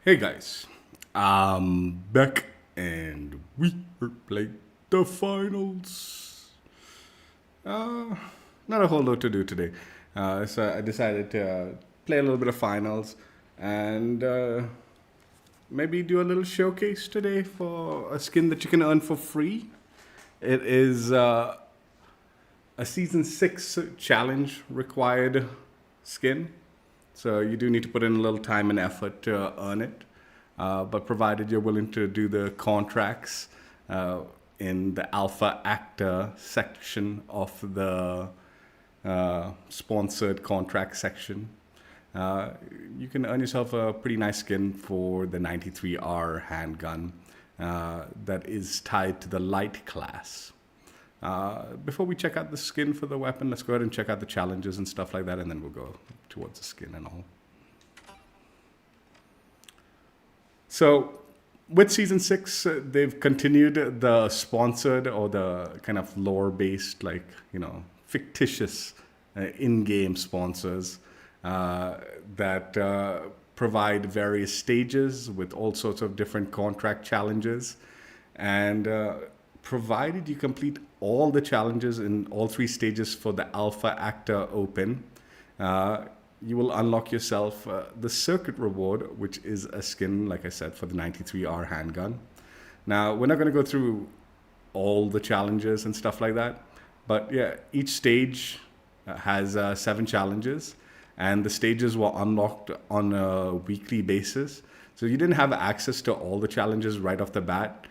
Hey guys, I'm back and we are playing the finals. Uh, Not a whole lot to do today, so I decided to play a little bit of finals and maybe do a little showcase today for a skin that you can earn for free. It is a season 6 challenge required skin. So you do need to put in a little time and effort to earn it. But provided you're willing to do the contracts uh, in the Alpha Acta section of the sponsored contract section, uh, you can earn yourself a pretty nice skin for the 93R handgun that is tied to the light class. Before we check out the skin for the weapon, let's go ahead and check out the challenges and stuff like that, and then we'll go towards the skin and all. So, with season 6, they've continued the sponsored or the kind of lore based, like, fictitious in game sponsors that provide various stages with all sorts of different contract challenges. And provided you complete all the challenges in all 3 stages for the Alpha Acta Open, you will unlock yourself the circuit reward, which is a skin, like I said, for the 93R handgun. Now, we're not going to go through all the challenges and stuff like that, but yeah, each stage has 7 challenges, and the stages were unlocked on a weekly basis. So you didn't have access to all the challenges right off the bat,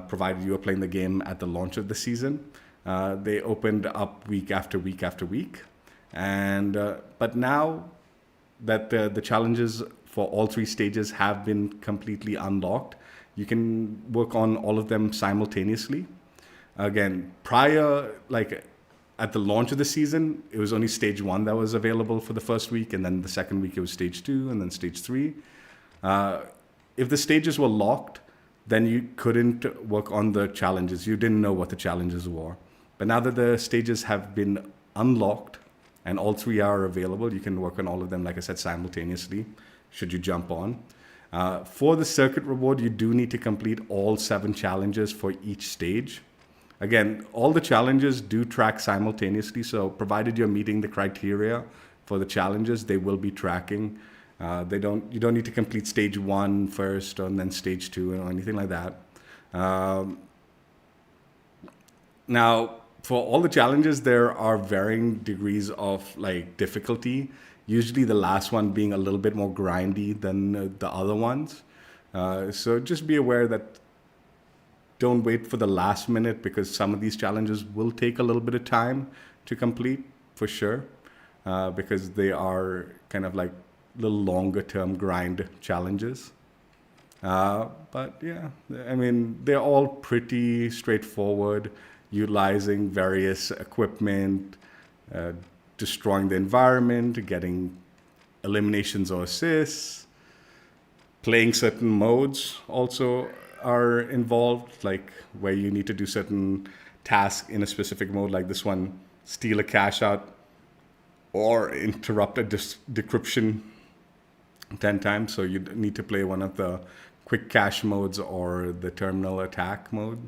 provided you were playing the game at the launch of the season. They opened up week after week after week. And but now that the challenges for all 3 stages have been completely unlocked, you can work on all of them simultaneously. Again, prior, like at the launch of the season, it was only stage 1 that was available for the first week, and then the second week it was stage 2, and then stage 3. If the stages were locked, then you couldn't work on the challenges. You didn't know what the challenges were. But now that the stages have been unlocked, and all 3 are available, you can work on all of them, like I said, simultaneously, should you jump on. For the circuit reward, you do need to complete all 7 challenges for each stage. Again, all the challenges do track simultaneously, so provided you're meeting the criteria for the challenges, they will be tracking. You don't need to complete stage 1 first, and then stage 2, or anything like that. Now, for all the challenges, there are varying degrees of like difficulty. Usually, the last one being a little bit more grindy than the other ones. So just be aware that don't wait for the last minute, because some of these challenges will take a little bit of time to complete for sure, because they are kind of like little longer term grind challenges. But yeah, I mean, they're all pretty straightforward, utilizing various equipment, uh, destroying the environment, getting eliminations or assists, playing certain modes also are involved, like where you need to do certain tasks in a specific mode, like this one, steal a cash out or interrupt a decryption 10 times. So you need to play one of the quick cache modes or the terminal attack mode.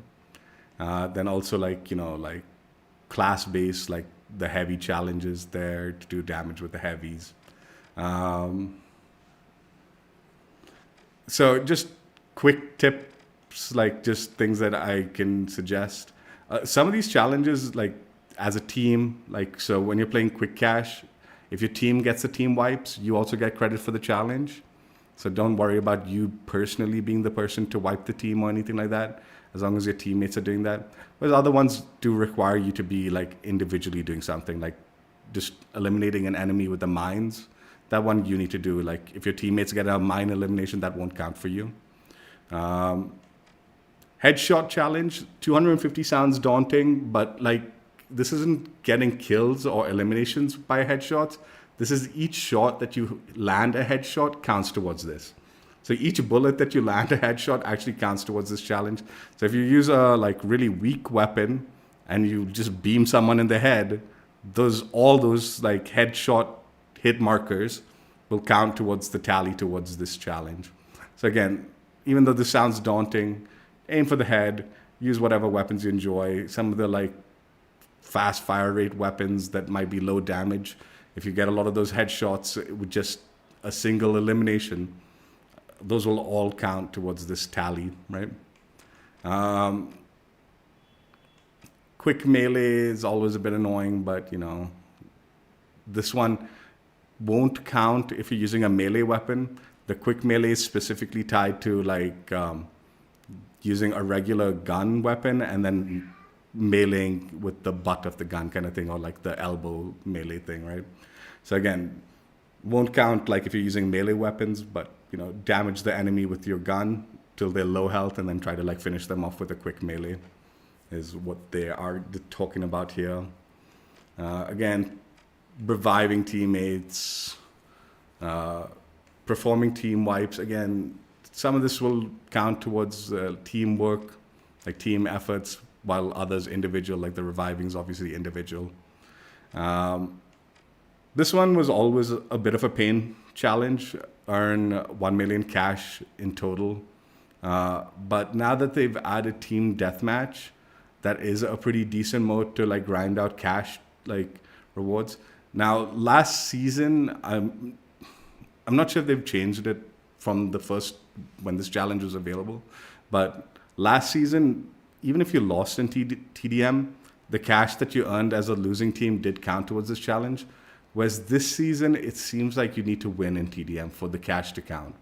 Then also like class based, like the heavy challenges there to do damage with the heavies. Um, so just quick tips, like just things that I can suggest. Some of these challenges, like as a team, like so when you're playing quick cache, if your team gets the team wipes, you also get credit for the challenge. So don't worry about you personally being the person to wipe the team or anything like that, as long as your teammates are doing that. Whereas other ones do require you to be like individually doing something, like just eliminating an enemy with the mines. That one you need to do. Like if your teammates get a mine elimination, that won't count for you. Headshot challenge, 250 sounds daunting, but like this isn't getting kills or eliminations by headshots. This is each shot that you land a headshot counts towards this. So each bullet that you land a headshot actually counts towards this challenge. So if you use a like really weak weapon and you just beam someone in the head, all those like headshot hit markers will count towards the tally towards this challenge. So again, even though this sounds daunting, aim for the head, use whatever weapons you enjoy. Some of the like fast fire rate weapons that might be low damage. If you get a lot of those headshots with just a single elimination, those will all count towards this tally, right? Um, quick melee is always a bit annoying, but this one won't count if you're using a melee weapon. The quick melee is specifically tied to like using a regular gun weapon and then meleeing with the butt of the gun kind of thing, or like the elbow melee thing, right? So again, won't count like if you're using melee weapons, but damage the enemy with your gun till they're low health and then try to like finish them off with a quick melee is what they are talking about here. Again, reviving teammates, performing team wipes. Again, some of this will count towards teamwork, like team efforts, while others individual, like the reviving is obviously individual. This one was always a bit of a pain challenge, earn 1 million cash in total. But now that they've added team deathmatch, that is a pretty decent mode to like grind out cash like rewards. Now, last season, I'm not sure if they've changed it from the first when this challenge was available, but last season, even if you lost in TDM, the cash that you earned as a losing team did count towards this challenge. Whereas this season, it seems like you need to win in TDM for the cash to count.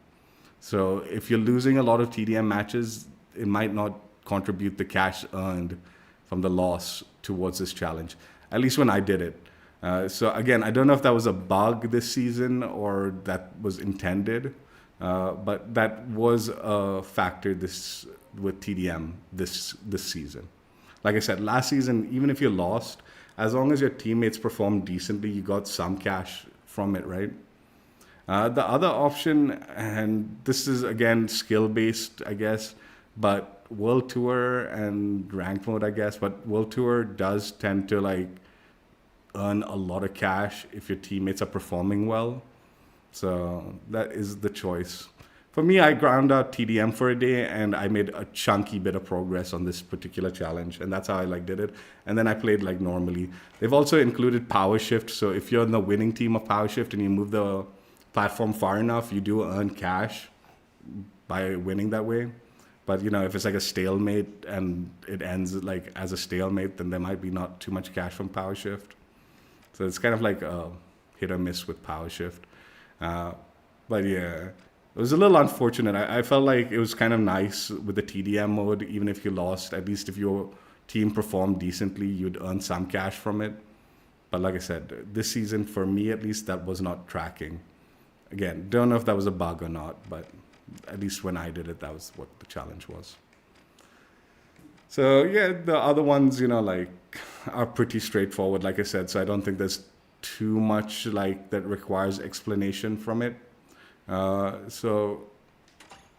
So if you're losing a lot of TDM matches, it might not contribute the cash earned from the loss towards this challenge, at least when I did it. So again, I don't know if that was a bug this season or that was intended, but that was a factor with TDM this season. Like I said, last season, even if you lost, as long as your teammates performed decently, you got some cash from it, right? The other option, and this is again skill-based, I guess, but World Tour and Ranked Mode, I guess, but World Tour does tend to like earn a lot of cash if your teammates are performing well. So that is the choice. For me, I ground out TDM for a day and I made a chunky bit of progress on this particular challenge, and that's how I like did it. And then I played like normally. They've also included power shift, so if you're in the winning team of power shift and you move the platform far enough, you do earn cash by winning that way. But if it's like a stalemate and it ends like as a stalemate, then there might be not too much cash from power shift. So it's kind of like a hit or miss with power shift. But yeah, it was a little unfortunate. I felt like it was kind of nice with the TDM mode. Even if you lost, at least if your team performed decently, you'd earn some cash from it. But like I said, this season, for me at least, that was not tracking. Again, don't know if that was a bug or not, but at least when I did it, that was what the challenge was. So yeah, the other ones, like are pretty straightforward, like I said. So I don't think there's too much like that requires explanation from it. So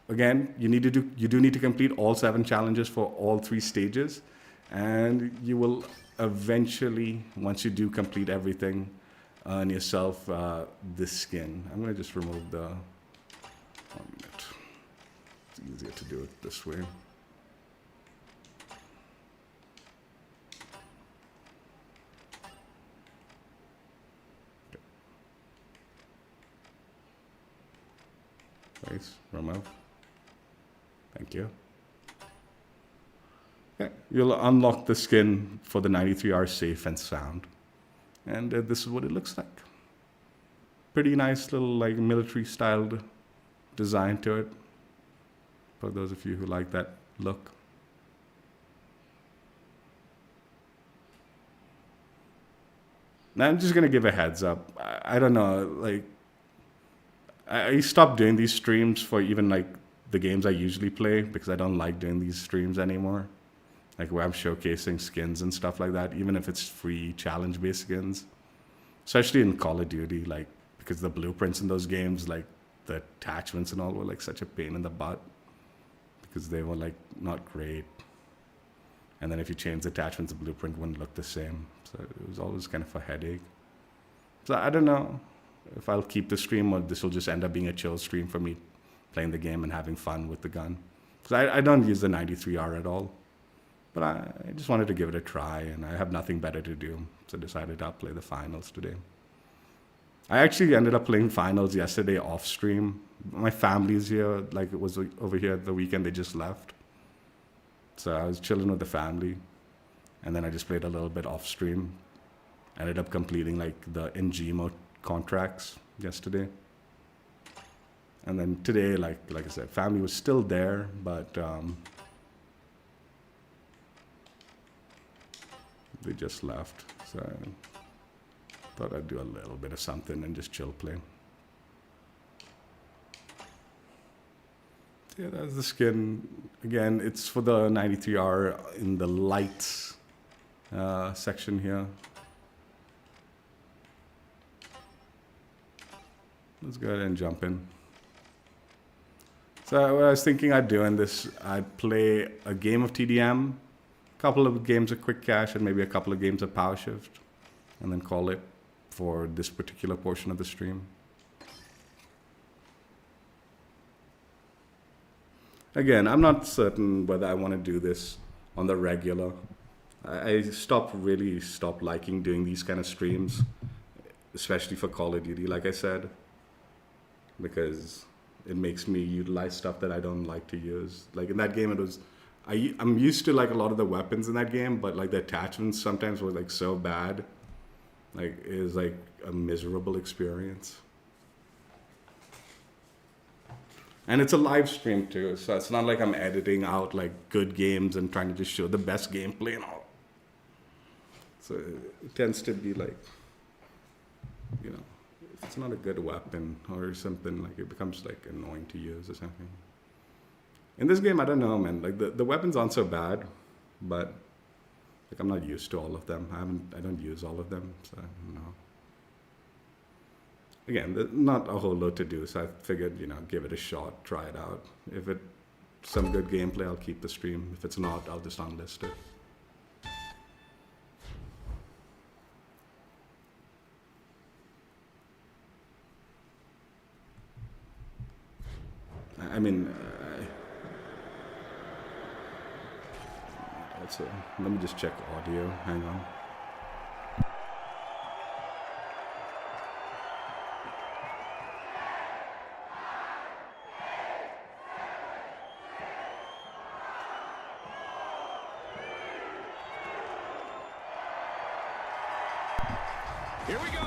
again, you do need to complete all 7 challenges for all 3 stages, and you will eventually, once you do complete everything, earn yourself this skin. I'm gonna just remove the 1 minute. It's easier to do it this way. Nice, remove. Thank you. Yeah, you'll unlock the skin for the 93 hours safe and sound. And this is what it looks like. Pretty nice little like military styled design to it. For those of you who like that look. Now I'm just gonna give a heads up. I don't know, like I stopped doing these streams for even like the games I usually play because I don't like doing these streams anymore. Like where I'm showcasing skins and stuff like that, even if it's free challenge-based skins. Especially in Call of Duty, like because the blueprints in those games, like the attachments and all were like such a pain in the butt because they were like not great. And then if you change the attachments, the blueprint wouldn't look the same. So it was always kind of a headache. So I don't know if I'll keep the stream or this will just end up being a chill stream for me playing the game and having fun with the gun. Because I don't use the 93R at all. But I just wanted to give it a try, and I have nothing better to do. So I decided I'll play the finals today. I actually ended up playing finals yesterday off stream. My family's here, like it was over here the weekend, they just left. So I was chilling with the family, and then I just played a little bit off stream. Ended up completing like the Ngemo contracts yesterday. And then today, like I said, family was still there, but they just left. So I thought I'd do a little bit of something and just chill play. Yeah, that's the skin. Again, it's for the 93R in the lights section here. Let's go ahead and jump in. So what I was thinking I'd do in this, I'd play a game of TDM, a couple of games of Quick Cash, and maybe a couple of games of Power Shift, and then call it for this particular portion of the stream. Again, I'm not certain whether I want to do this on the regular. I really stopped liking doing these kind of streams, especially for Call of Duty, like I said, because it makes me utilize stuff that I don't like to use. Like in that game, it was, I'm used to like a lot of the weapons in that game, but like the attachments sometimes were like so bad. Like it was like a miserable experience. And it's a live stream too, so it's not like I'm editing out like good games and trying to just show the best gameplay and all. So it tends to be like, you know, if it's not a good weapon or something, like it becomes like annoying to use or something. In this game, I don't know, man. Like the weapons aren't so bad, but like I'm not used to all of them. I don't use all of them, so I don't know. Again, there's not a whole lot to do, so I figured, you know, give it a shot, try it out. If it's some good gameplay, I'll keep the stream. If it's not, I'll just unlist it. I mean, also, let me just check audio. Hang on. Here we go.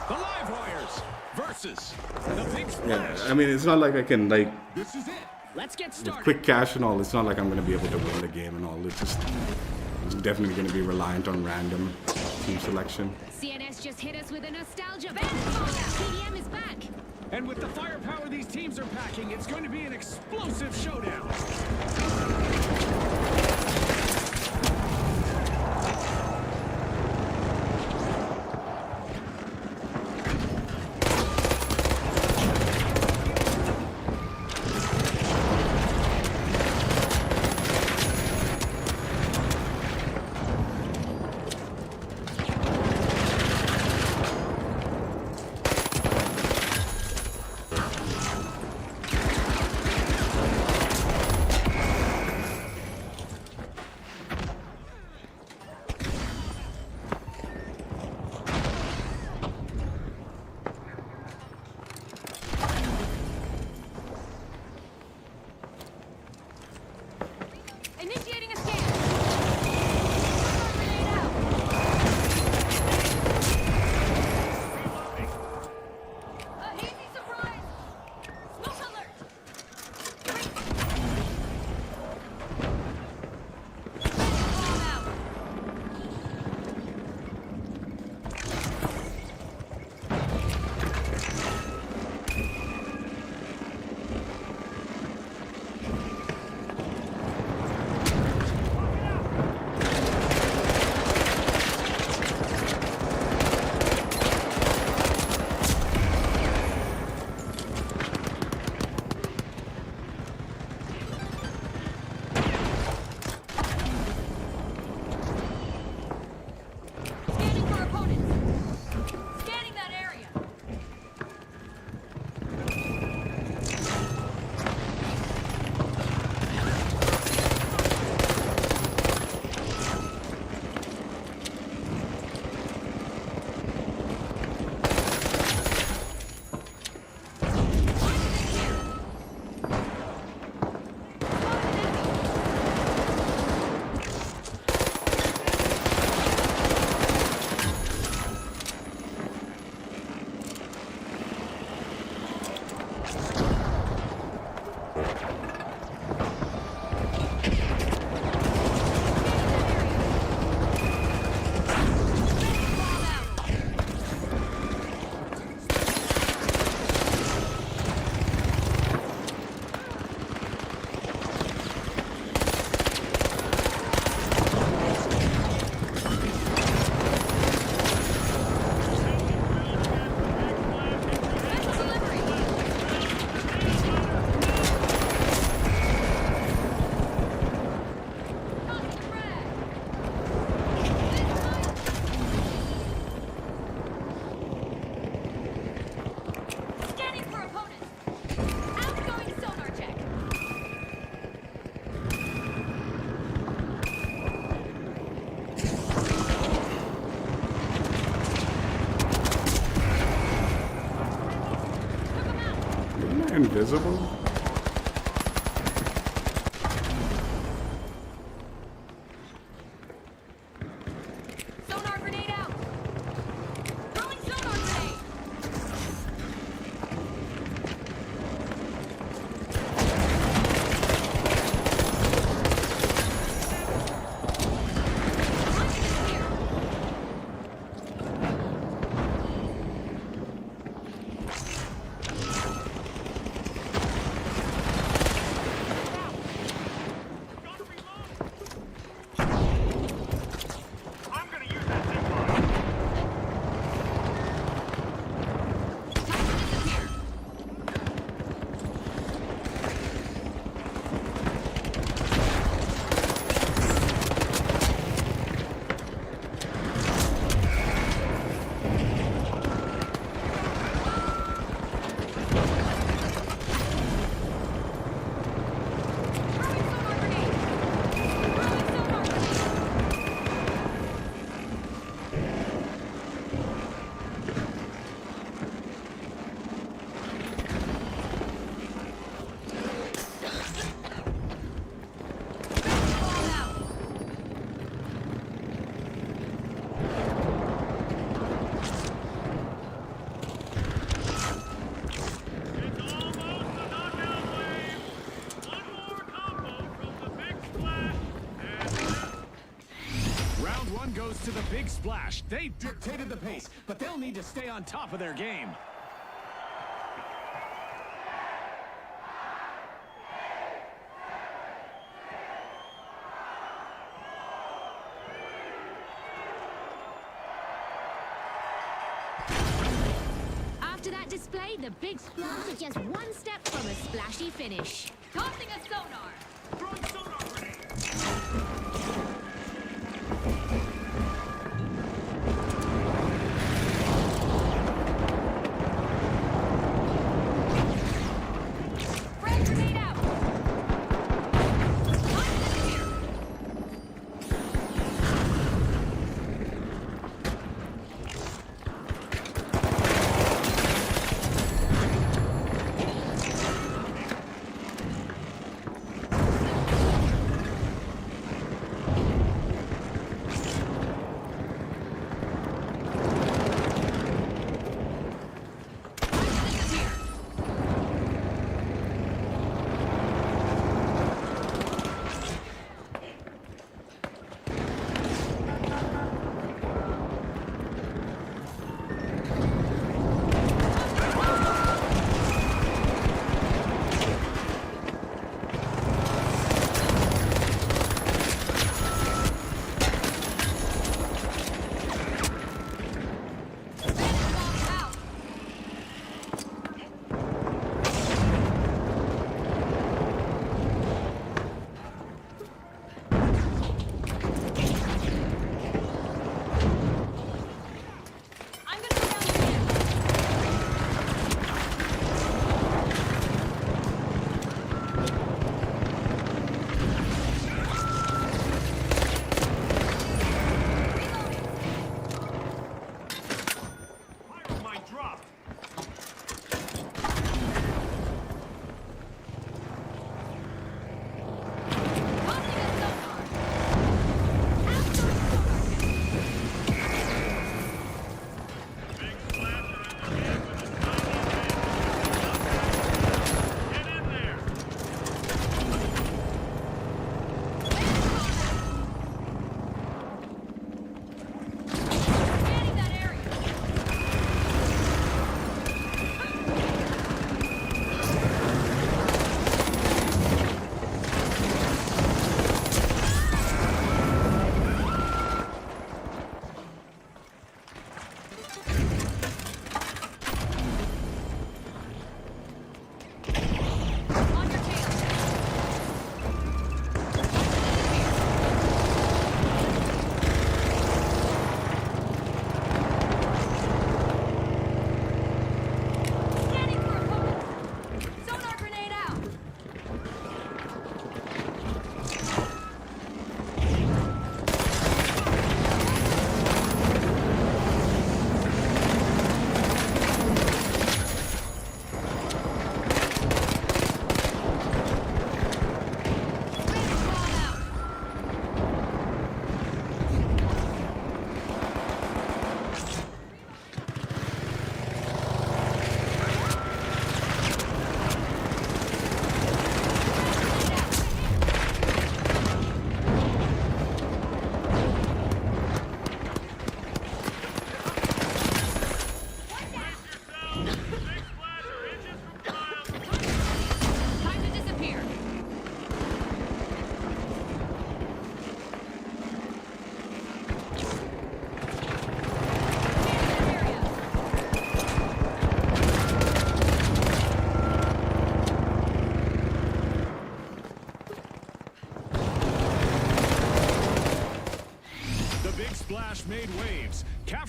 The Live Wires versus the Big Splash. Yeah, I mean, it's not like I can, like, This is it. Let's get started. Quick Cash and all, it's not like I'm going to be able to win the game and all. It's definitely going to be reliant on random team selection. CNS just hit us with a nostalgia bomb. TDM is back. And with the firepower these teams are packing, it's going to be an explosive showdown. Scanning for opponents. Outgoing sonar check. Took 'em out. Isn't I invisible? Sonar grenade out. Throwing sonar grenade. I'm gonna use that zip line. Time to disappear. Throwing sonar grenade. Throwing sonar grenade. Ball out. It's almost a knockout wave. One more combo from the big splash, and Round one goes to the big splash. They dictated the pace, but they'll need to stay on top of their game. After that display, the big splash is just one step from a splashy finish. Tossing a sonar. throwing sonar grenade. Frag grenade out. Time to disappear.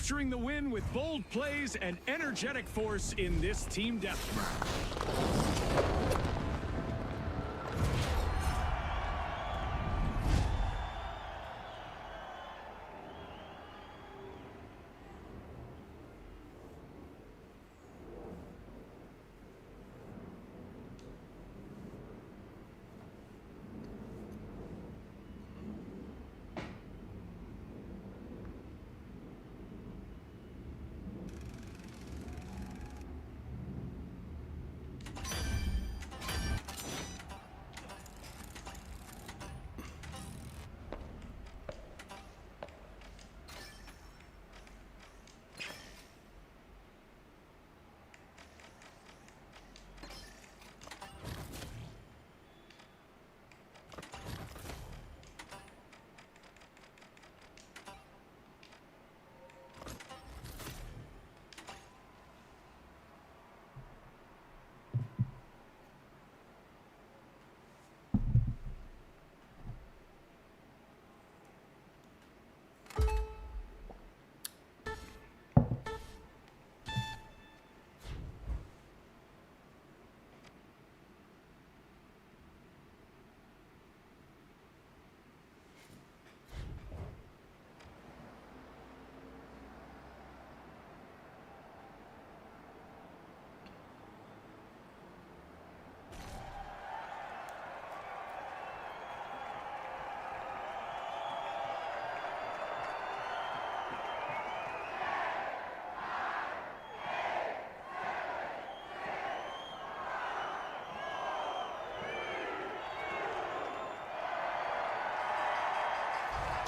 capturing the win with bold plays and energetic force in this team deathmatch.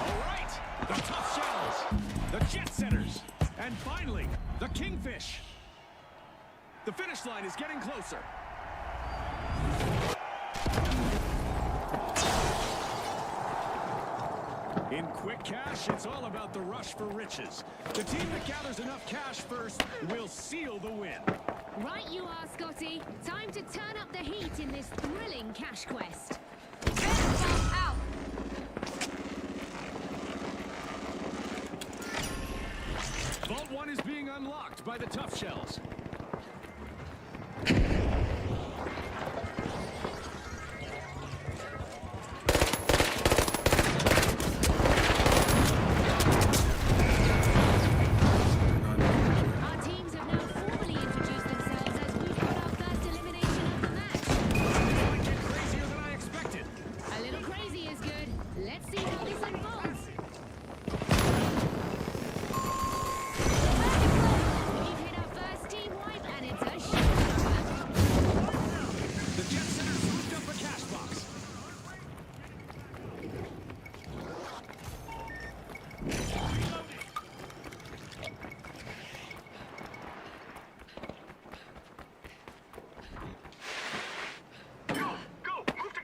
All right, the Tough Shells, the Jet Setters, and finally, the Kingfish. The finish line is getting closer. In quick cash, it's all about the rush for riches. The team that gathers enough cash first will seal the win. Right you are, Scotty. Time to turn up the heat in this thrilling cash quest. Out. Vault 1 is being unlocked by the Tough Shells. Our teams have now formally introduced themselves as we've got our first elimination of the match. This might get crazier than I expected. A little crazy is good. Let's see how this unfolds. We've hit our first team wipe and it's a showstopper. The Jet Setters moved up a cash box.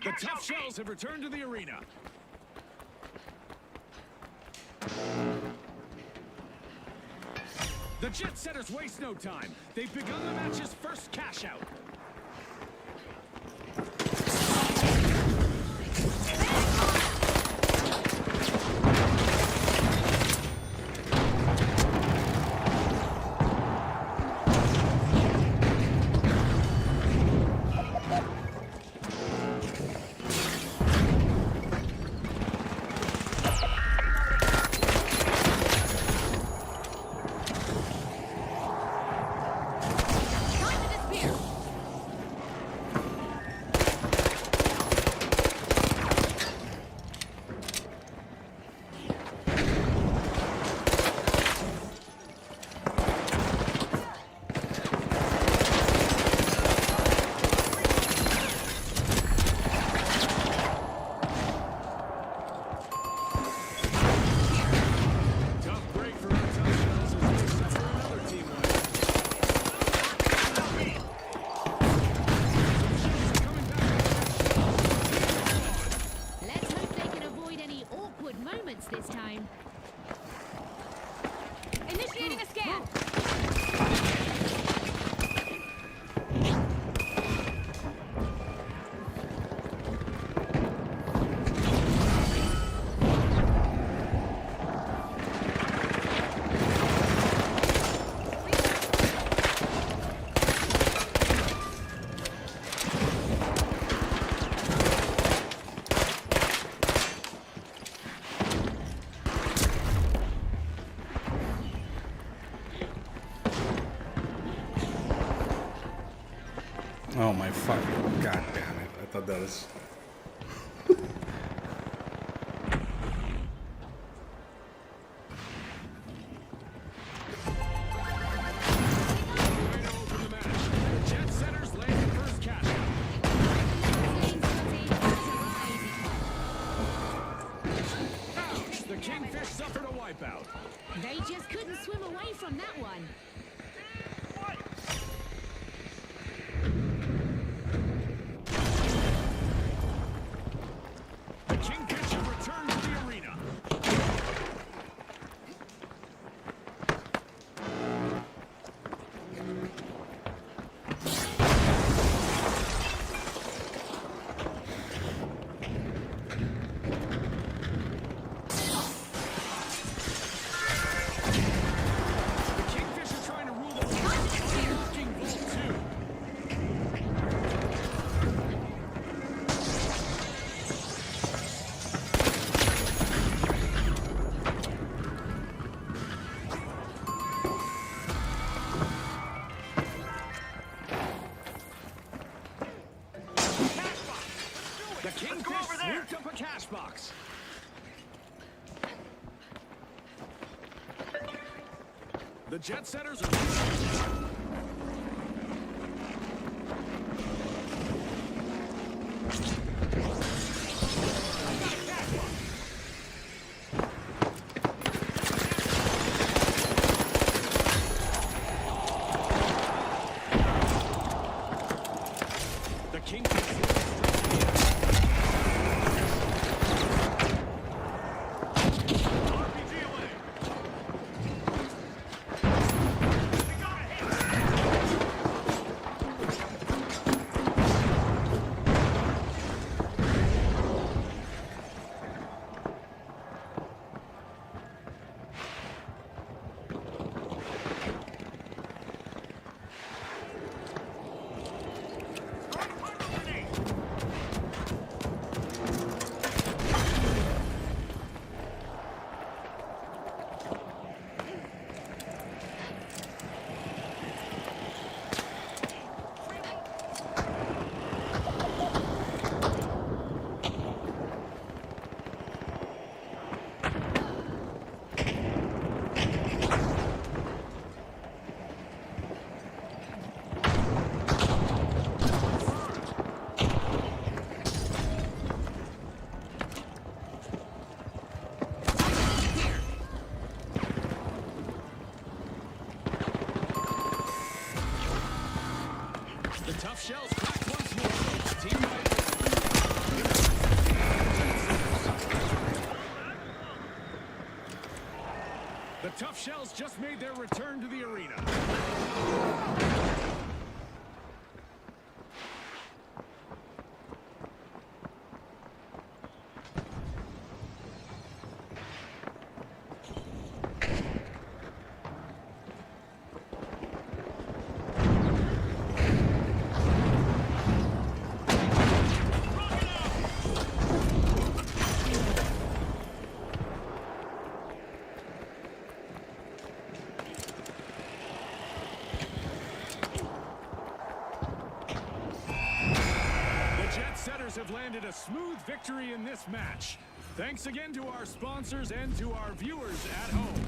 The Tough Shells have returned to the arena. The Jet Setters waste no time. They've begun the match's first cash out. Time to disappear. Oh my fucking god damn it. I thought that was. Way to open the match. The Jet Setters land the first cash out. Ouch! The Kingfish suffered a wipeout. They just couldn't swim away from that one. The Kingfish have returned to the arena. The Kingfish are trying to rule the world. Unlocking Vault 2. The Kingfish swooped up a cash box. The Jet Setters are... The Kingfish... RPG away. We got a hit. The tough shells crack once more. Team right. The tough shells just made their return to the arena. The Jet Setters have landed a smooth victory in this match. Thanks again to our sponsors and to our viewers at home.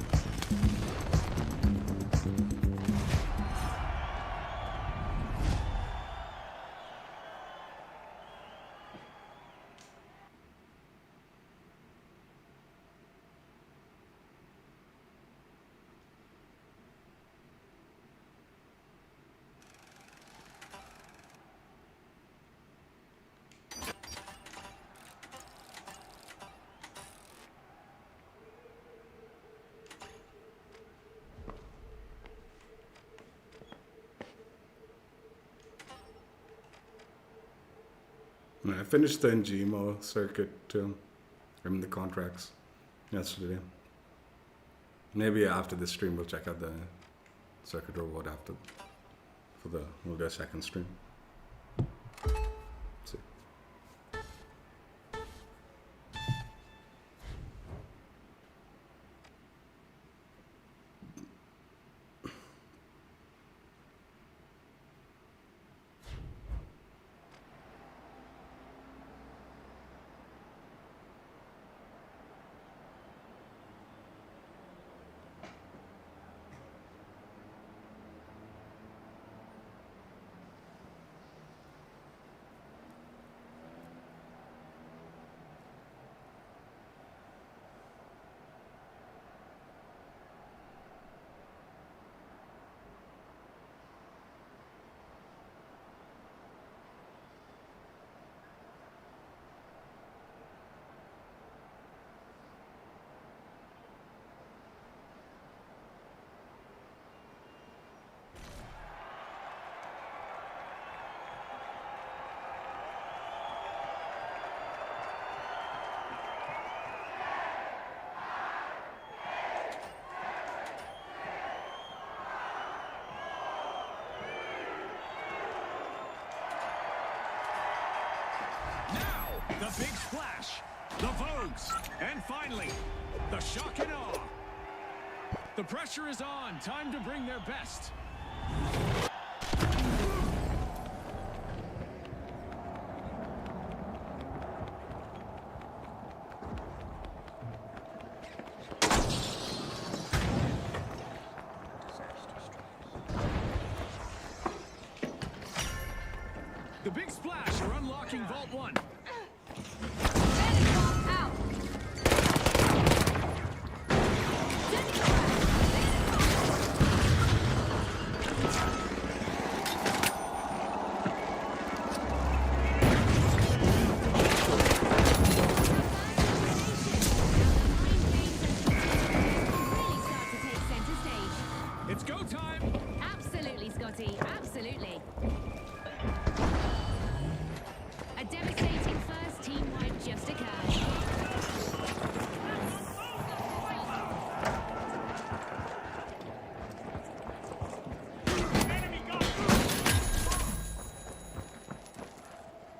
I finished the NGMO circuit too. I mean the contracts yesterday. Maybe after this stream we'll check out the circuit reward after we'll do a second stream. See. The big splash. The Vogues. And finally, the shock and awe. The pressure is on. Time to bring their best. The big splash are unlocking Vault 1. Out. It's go time. Absolutely, Scotty. Absolutely. A devastating first team wipe just occurred. Enemy got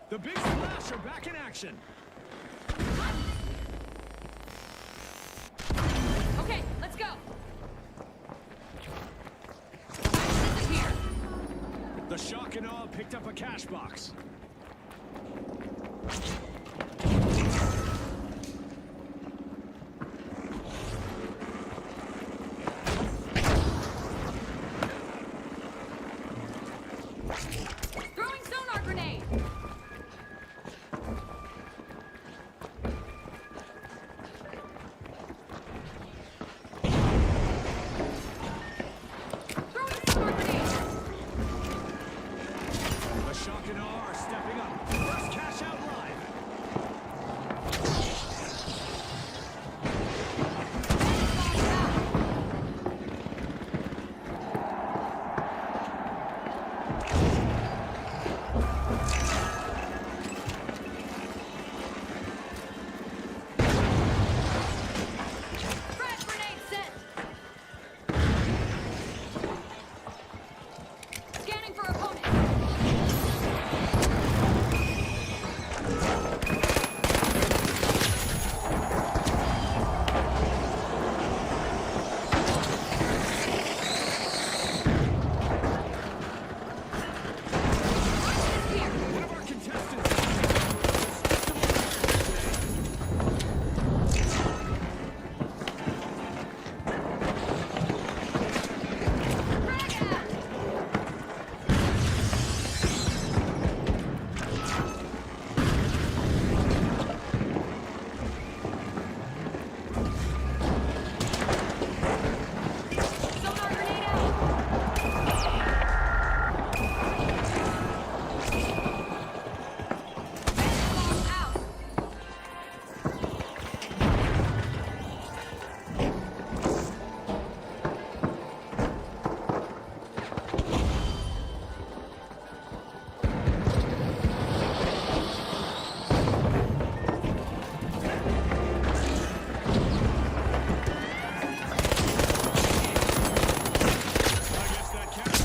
The big splash are back in action. Okay, let's go. Disappear. The shock and awe picked up a cash box. Throwing sonar grenade. Throwing sonar grenade. The shock and awe are stepping up. First cash out live. Frag grenade set. Scanning for opponent. Here. One of our contestants. Frag out. Sonar grenade out. Bomb out. I guess that counts.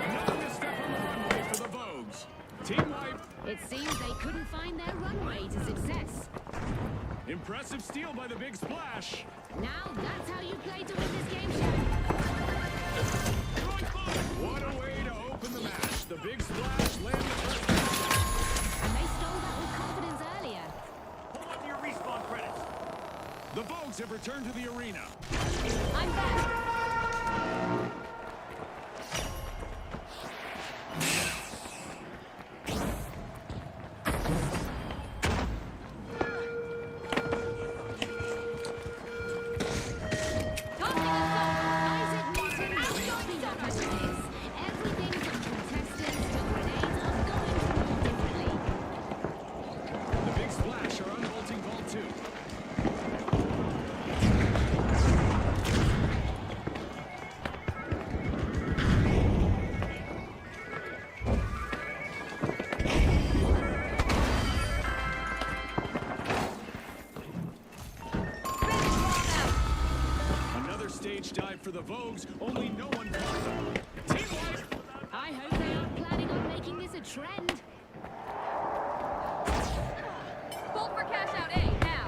Another misstep on the runway for the Vogues. Team wipe. It seems they couldn't find their runway to success. Impressive steal by the big splash. Now that's how you play to win this game show. What a way to open the match. The big splash landed first cash And they stole that with confidence earlier. Hold on to your respawn credits. out. The Vogues have returned to the arena. I'm back. Tossing assault. Isaac Newton is stopping up his grenades. Everything from contestants to grenades are going to roll differently. The big splash are unbolting Vault 2. Another stage dive for the Vogues, only no one caught them. Team wipe. I hope they aren't planning on making this a trend. Bolt for cash out A now.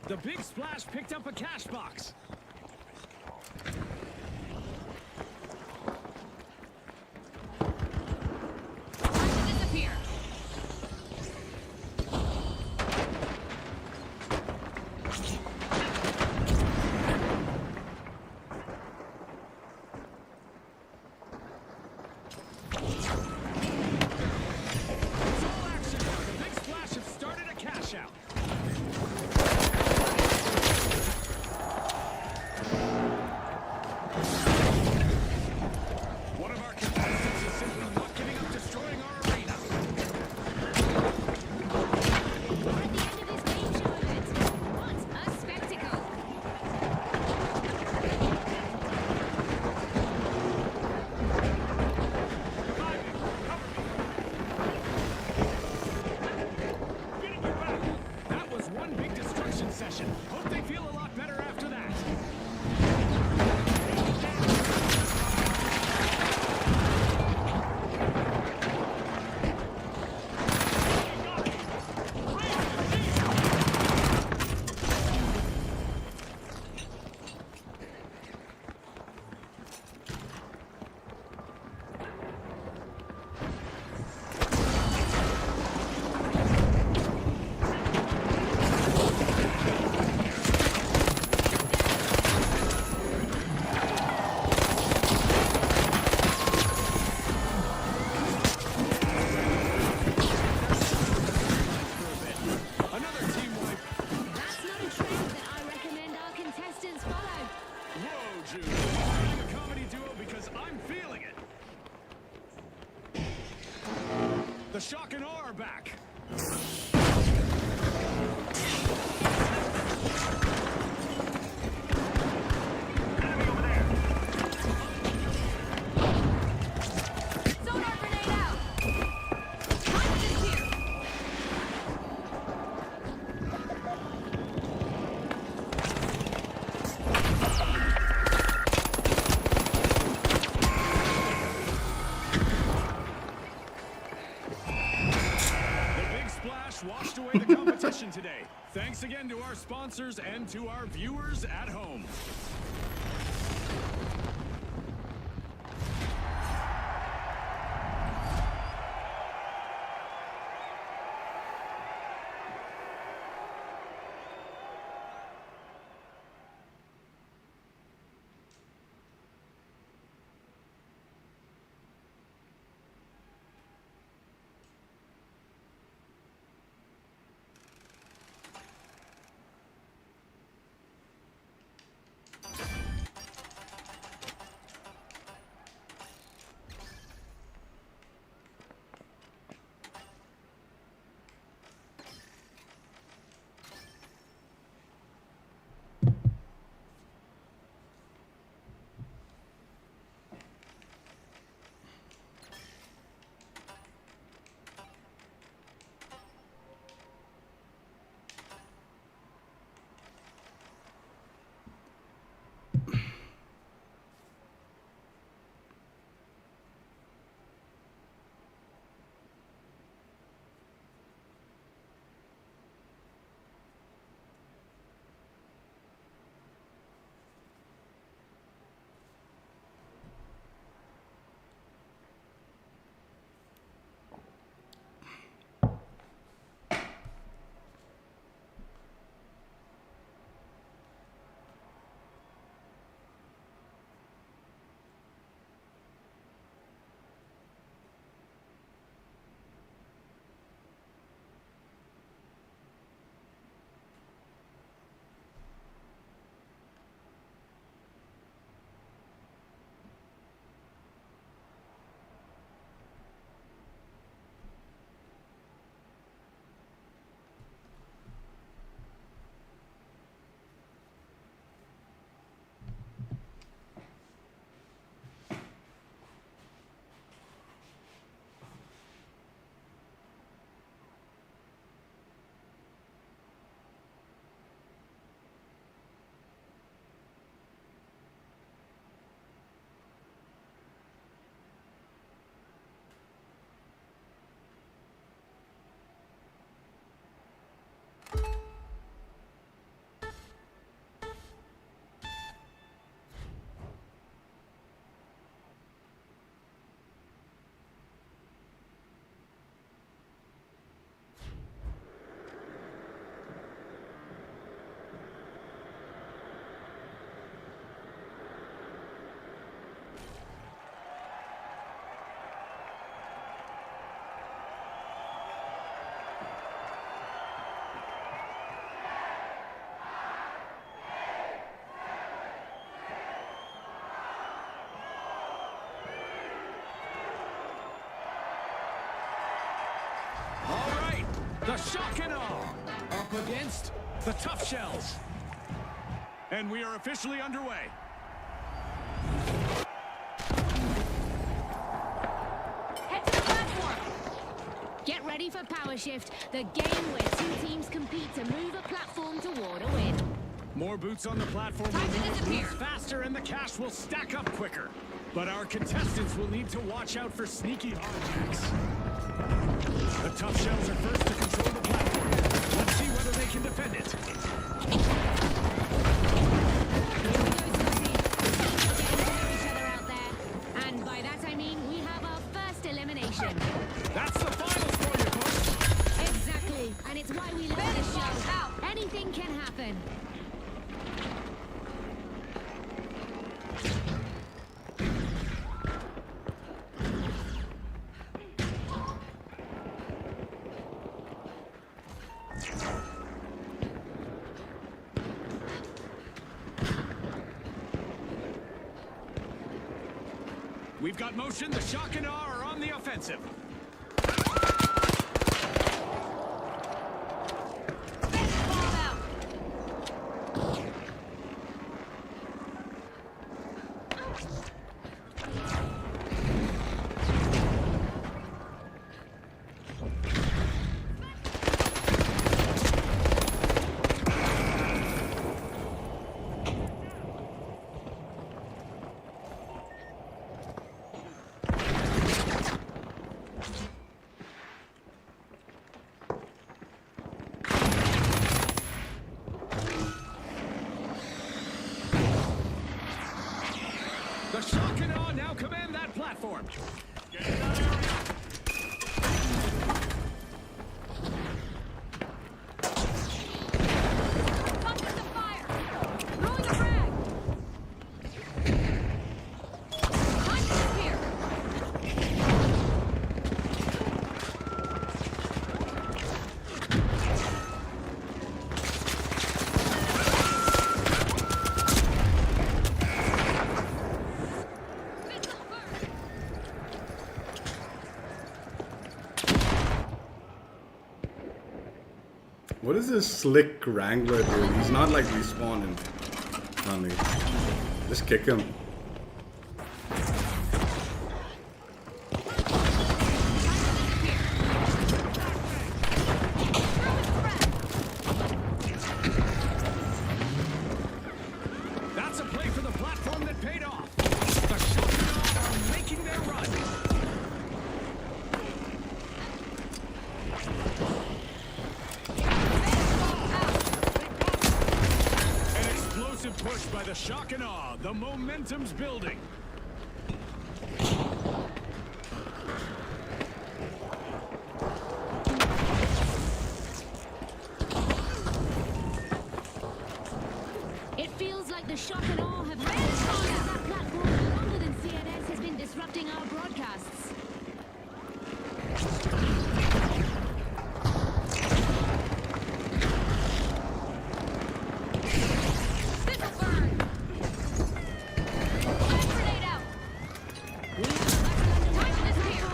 The big splash picked up a cash box. Time to disappear. It's all action. The big splash have started a cash out. One of our contestants is simply not giving up destroying our arena. We're at the end of this game show event. What a spectacle! That was one big destruction session. Hope they feel a lot better after that. Another team wipe. That's not a trend that I recommend our contestants follow. Whoa, Jude. I'm a comedy duo because I'm feeling it. The shock and awe are back. Sonar grenade out. Time to disappear. The big splash washed away the competition today. Thanks again to our sponsors and to our viewers at home. All right, the shock and awe up against the tough shells. And we are officially underway. Head to the platform. Get ready for Power Shift, the game where two teams compete to move a platform toward a win. More boots on the platform Time to will move disappear. boots faster and the cash will stack up quicker. But our contestants will need to watch out for sneaky objects. The tough shells are first to control the platform. Let's see whether they can defend it. Here we go, Scotty. Teams are getting to know each other out there. And by that I mean we have our first elimination. That's the finals for you, folks. Exactly. And it's why we love this show. Anything can happen. We've got motion. The shock and awe are on the offensive. Ball out. The shock and awe now command that platform. Pump with the fire. Throwing a frag. Time to disappear. Missile burst. What is this slick Wrangler doing? He's not like respawning on me. Just kick him. That's a play for the platform that paid off. The shock and awe are making their run. An explosive push by the shock and awe. The momentum's building. It feels like the shock and awe have managed to use that platform longer than CNS has been disrupting our broadcasts. Missile burn. Flash grenade out. Time to disappear.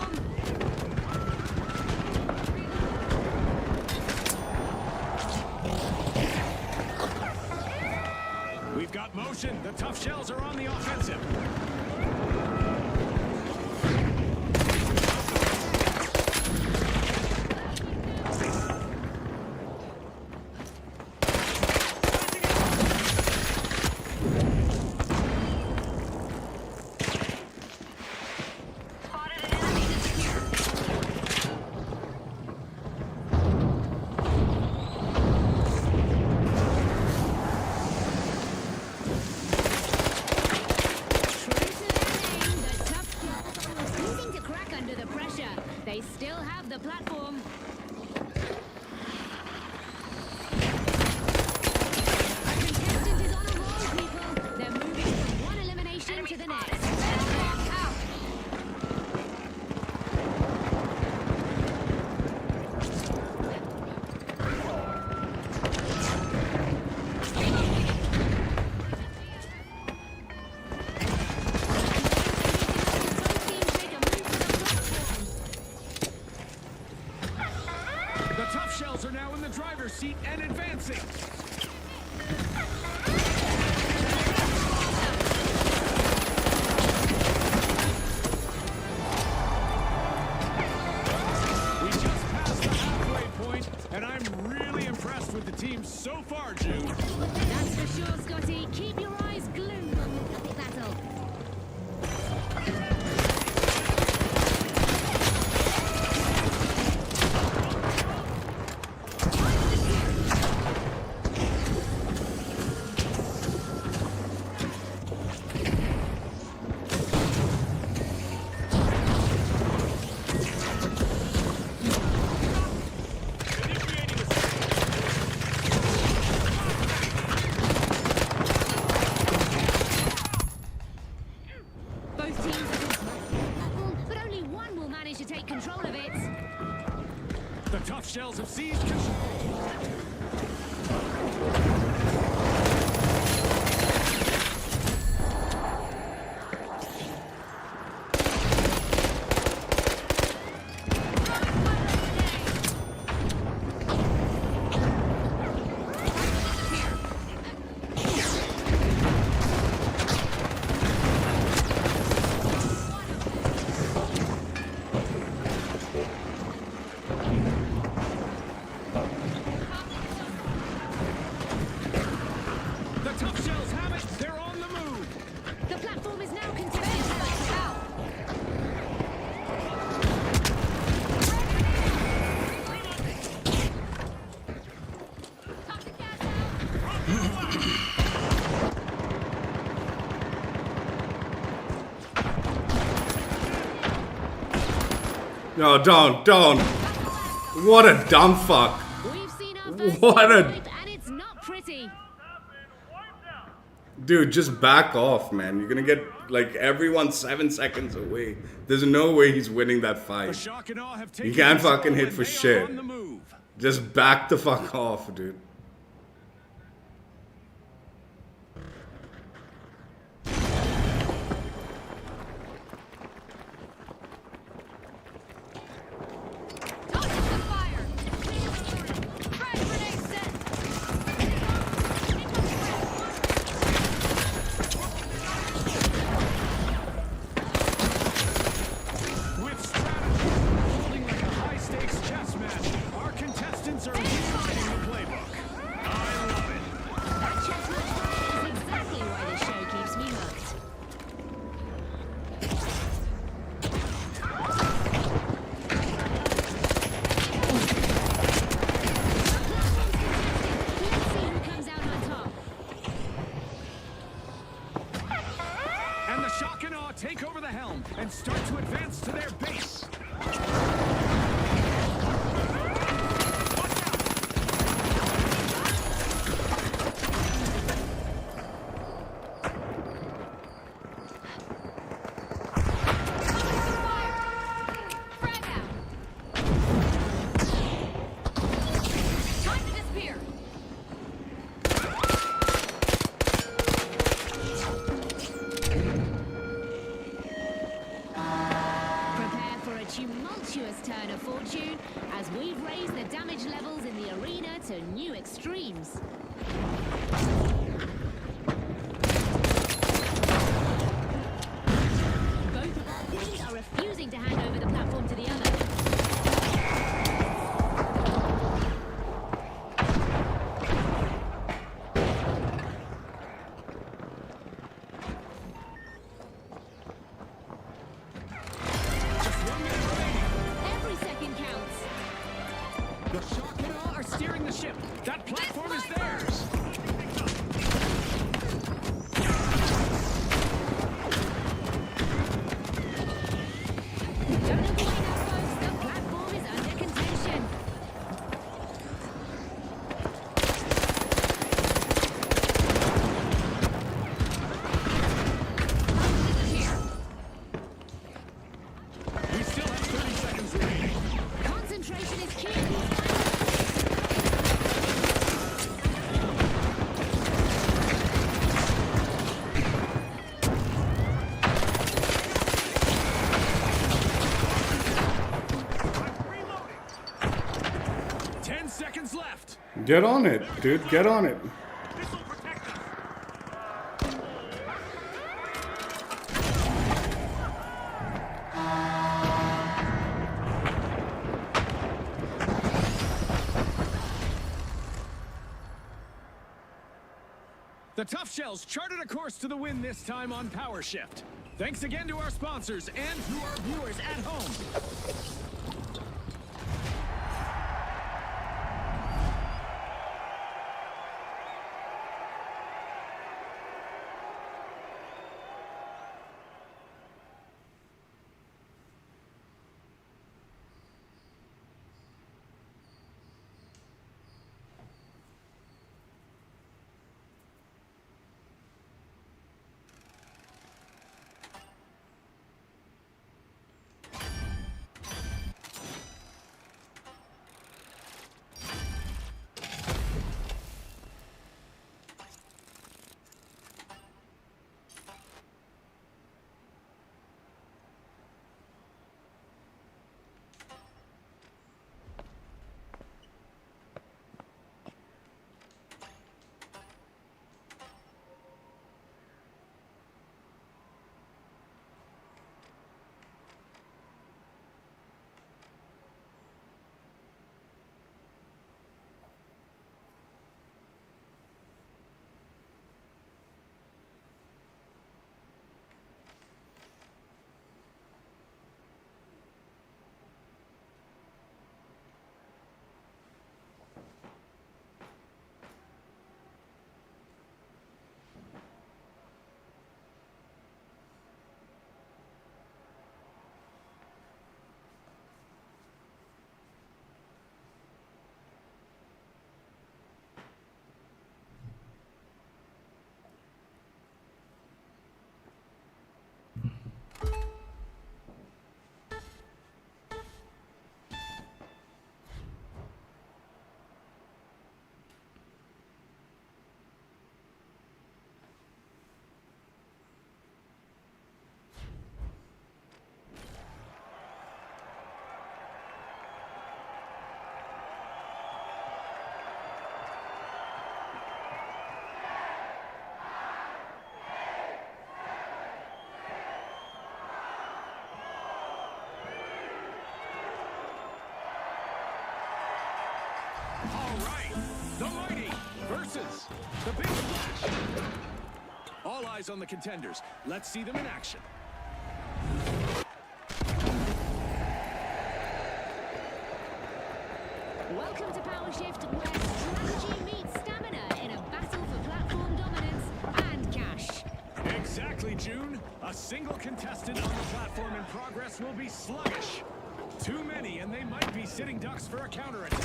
We've got motion. The tough shells are on the offensive. Spotted an enemy. Disappear. tough shells are now in the driver's seat and advancing. We just passed the halfway point, and I'm really impressed with the team so far, Jude. That's for sure, Scotty. Keep your eyes glued on the puppy battle. Both teams are platform, but only one will manage to take control of it. The tough shells have seized control. The tough shells have it. They're on the move. The platform is now contested. Out. Pop the gas out. No, don't. What a dumb fuck. We've seen our first What a- wipe, and it's not pretty. Have been wiped out. Dude, just back off, man. You're gonna get like everyone 7 seconds away. There's no way he's winning that The fight. shock and awe have taken can't control, fucking hit and for they are shit. on the move. Just back the fuck off, dude. Toss the fire. Frag grenade set. With strategy, holding like a high-stakes chess match, our contestants are rewriting the playbook. I love it. That chestnut is exactly why the show keeps me hooked. Let's see who comes out on top. And the shock and awe take over the helm and start to advance to their base. Frag out. Time to disappear. Prepare for a tumultuous turn of fortune as we've raised the damage levels in the arena to new extremes. Both of our teams are refusing to hand over the platform to the other. Just 1 minute remaining. Every second counts. The shock and awe are steering the ship. That platform is theirs. Don't look away now, folks. The platform is under contention. We still have 30 seconds remaining. Concentration is key. seconds left. Get on it, dude. Get on it. This will protect us. The Tough Shells charted a course to the win this time on Power Shift. Thanks again to our sponsors and to our viewers at home. All right, the Mighty versus the Big Splash. All eyes on the contenders. Let's see them in action. Welcome to Power Shift, where strategy meets stamina in a battle for platform dominance and cash. Exactly, June. A single contestant on the platform in progress will be sluggish. Too many, and they might be sitting ducks for a counterattack.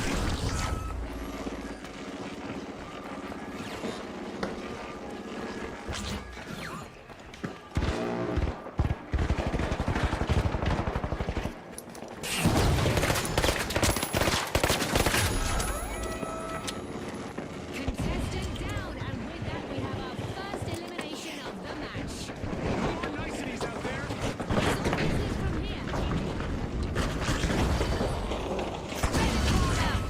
Contestant down, and with that we have our first elimination of the match. No more niceties out there. It's all business from here. Ready to fall down.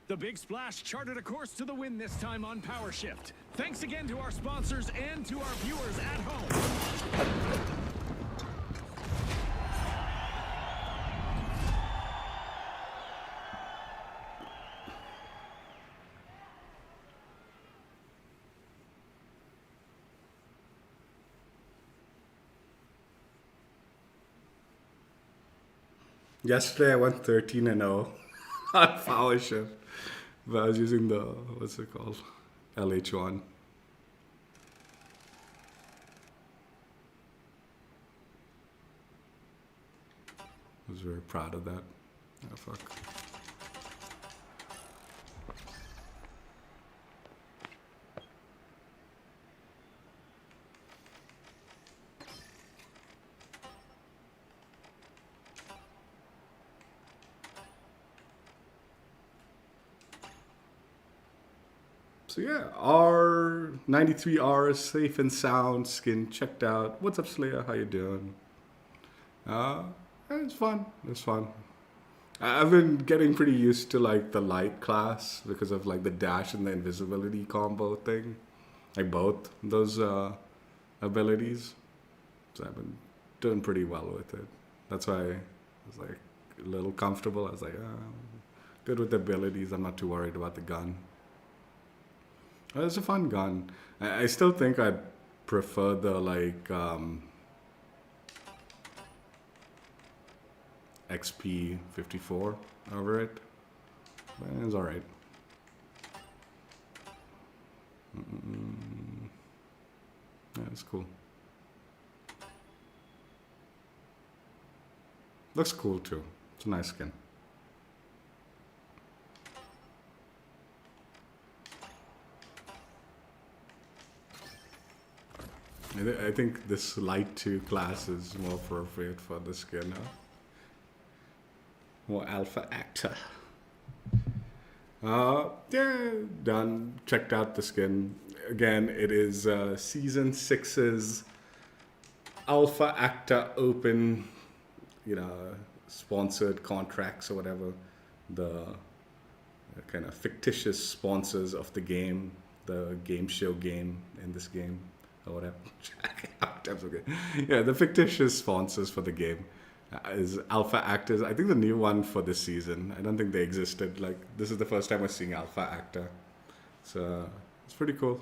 The Big Splash charted a course to the win this time on Power Shift. Thanks again to our sponsors and to our viewers at home. Yesterday I went 13-0 on Power Shift, but I was using the, what's it called? LH1. I was very proud of that. Oh, fuck. So yeah, our 93R safe and sound skin checked out. What's up, Slayer? How you doing? It's fun. It's fun. I've been getting pretty used to like the light class because of like the dash and the invisibility combo thing, like both those abilities. So I've been doing pretty well with it. That's why I was like a little comfortable. I was like, good with the abilities. I'm not too worried about the gun. It's a fun gun. I still think I'd prefer the like XP 54 over it. But it's alright. Yeah, it's cool. Looks cool too. It's a nice skin. I think this light 2 class is more appropriate for the skin. Huh? More Alpha Acta. Yeah, done. Checked out the skin. Again, it is Season 6's Alpha Acta Open, sponsored contracts or whatever. The kind of fictitious sponsors of the game, the game show game in this game. Or whatever. Okay. Yeah, the fictitious sponsors for the game is Alpha Actors. I think the new one for this season. I don't think they existed. Like, this is the first time we're seeing Alpha Acta. So it's pretty cool.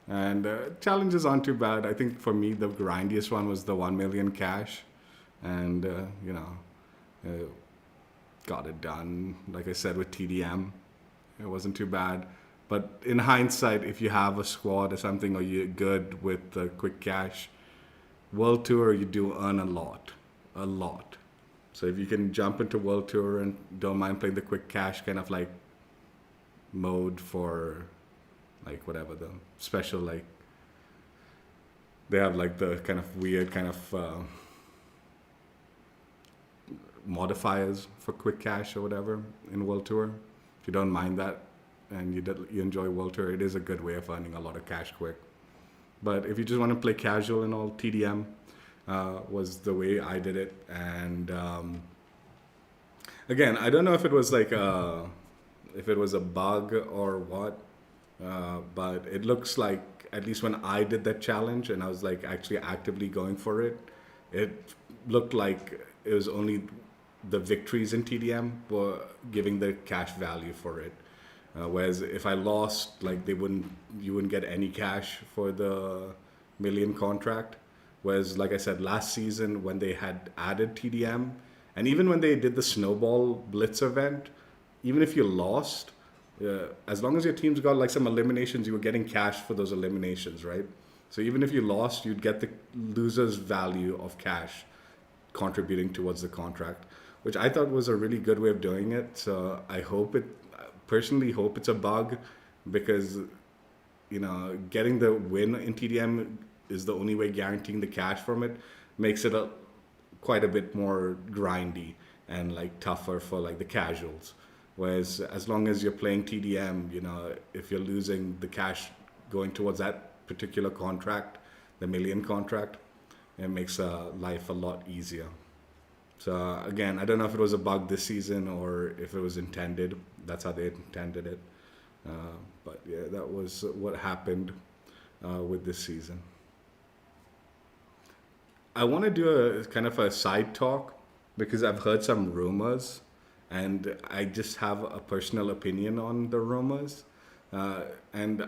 And challenges aren't too bad. I think for me, the grindiest one was the 1 million cash. And, got it done. Like I said, with TDM, it wasn't too bad. But in hindsight, if you have a squad or something, or you're good with the quick cash, World Tour, you do earn a lot. So if you can jump into World Tour and don't mind playing the quick cash kind of like mode for like whatever the special, like they have like the kind of weird kind of modifiers for quick cash or whatever in World Tour. If you don't mind that, and you enjoy World Tour, it is a good way of earning a lot of cash quick. But if you just want to play casual and all, TDM was the way I did it. And again, I don't know if it was like if it was a bug or what, but it looks like, at least when I did that challenge and I was like actually actively going for it, it looked like it was only the victories in TDM were giving the cash value for it. Whereas if I lost, like you wouldn't get any cash for the million contract. Whereas, like I said, last season when they had added TDM, and even when they did the Snowball Blitz event, even if you lost, as long as your team's got like some eliminations, you were getting cash for those eliminations, right? So even if you lost, you'd get the loser's value of cash contributing towards the contract, which I thought was a really good way of doing it. So I personally hope it's a bug, because getting the win in TDM is the only way guaranteeing the cash from it. Makes it quite a bit more grindy and like tougher for like the casuals. Whereas as long as you're playing TDM, if you're losing the cash going towards that particular contract, the million contract, it makes life a lot easier. So again, I don't know if it was a bug this season or if it was intended. That's how they intended it. But yeah, that was what happened with this season. I want to do a kind of a side talk because I've heard some rumors, and I just have a personal opinion on the rumors. And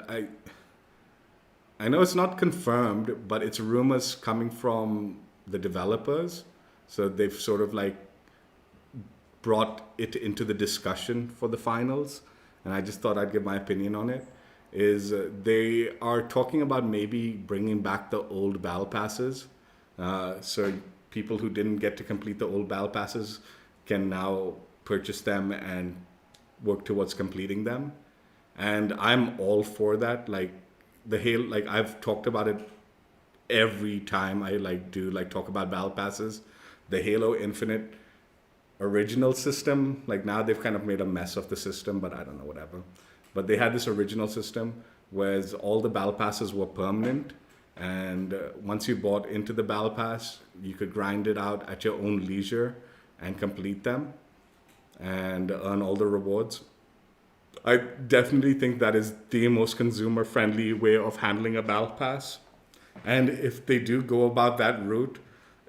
I know it's not confirmed, but it's rumors coming from the developers. So they've sort of like brought it into the discussion for the finals, and I just thought I'd give my opinion on it. Is they are talking about maybe bringing back the old battle passes, so people who didn't get to complete the old battle passes can now purchase them and work towards completing them. And I'm all for that. Like the Halo, like I've talked about it every time I talk about battle passes. The Halo Infinite original system, like now they've kind of made a mess of the system, but I don't know, whatever. But they had this original system where all the battle passes were permanent, and once you bought into the battle pass, you could grind it out at your own leisure and complete them and earn all the rewards. I definitely think that is the most consumer friendly way of handling a battle pass. And if they do go about that route,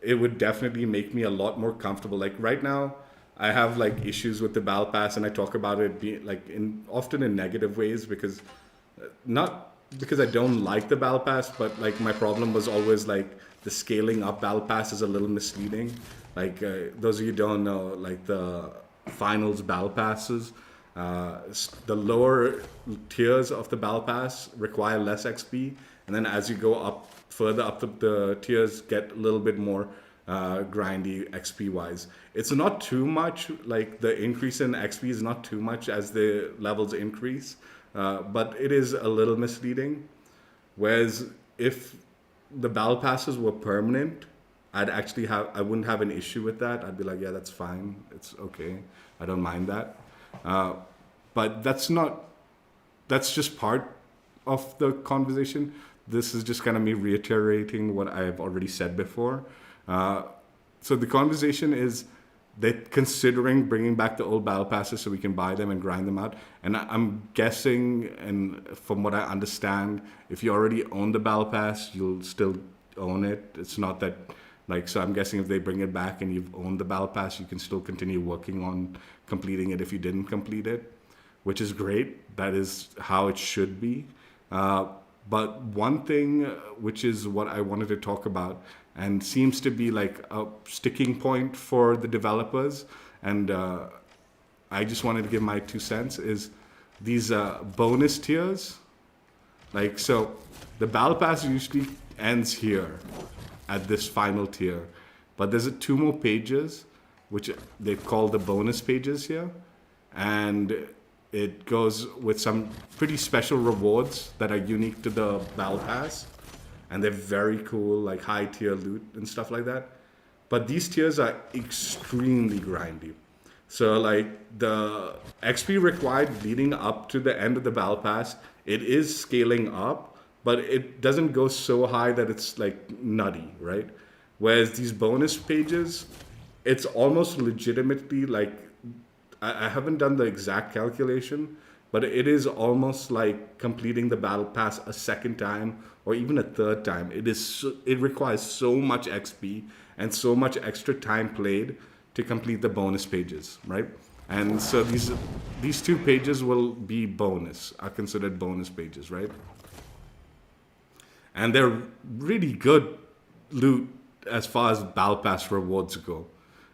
it would definitely make me a lot more comfortable. Like right now, I have like issues with the battle pass, and I talk about it being like often in negative ways because not because I don't like the battle pass, but like my problem was always like the scaling up battle pass is a little misleading. Like those of you who don't know, like the finals battle passes, the lower tiers of the battle pass require less XP, and then as you go up further up the tiers, get a little bit more grindy XP wise. It's not too much, like the increase in XP is not too much as the levels increase, but it is a little misleading. Whereas if the battle passes were permanent, I wouldn't have an issue with that. I'd be like, yeah, that's fine, it's okay, I don't mind that. But that's just part of the conversation. This is just kind of me reiterating what I've already said before. So the conversation is they're considering bringing back the old battle passes so we can buy them and grind them out. And I'm guessing, and from what I understand, if you already own the battle pass, you'll still own it. It's not that, like, so I'm guessing if they bring it back and you've owned the battle pass, you can still continue working on completing it if you didn't complete it, which is great. That is how it should be. But one thing, which is what I wanted to talk about, and seems to be like a sticking point for the developers, and I just wanted to give my 2 cents, is these bonus tiers. Like, so the battle pass usually ends here at this final tier, but there's 2 more pages, which they call the bonus pages here, and it goes with some pretty special rewards that are unique to the battle pass, and they're very cool, like high tier loot and stuff like that. But these tiers are extremely grindy. So like the XP required leading up to the end of the battle pass, it is scaling up, but it doesn't go so high that it's like nutty, right? Whereas these bonus pages, it's almost legitimately like, I haven't done the exact calculation, but it is almost like completing the battle pass a second time or even a third time. It requires so much XP and so much extra time played to complete the bonus pages, right? And so these 2 pages will be are considered bonus pages, right? And they're really good loot as far as battle pass rewards go,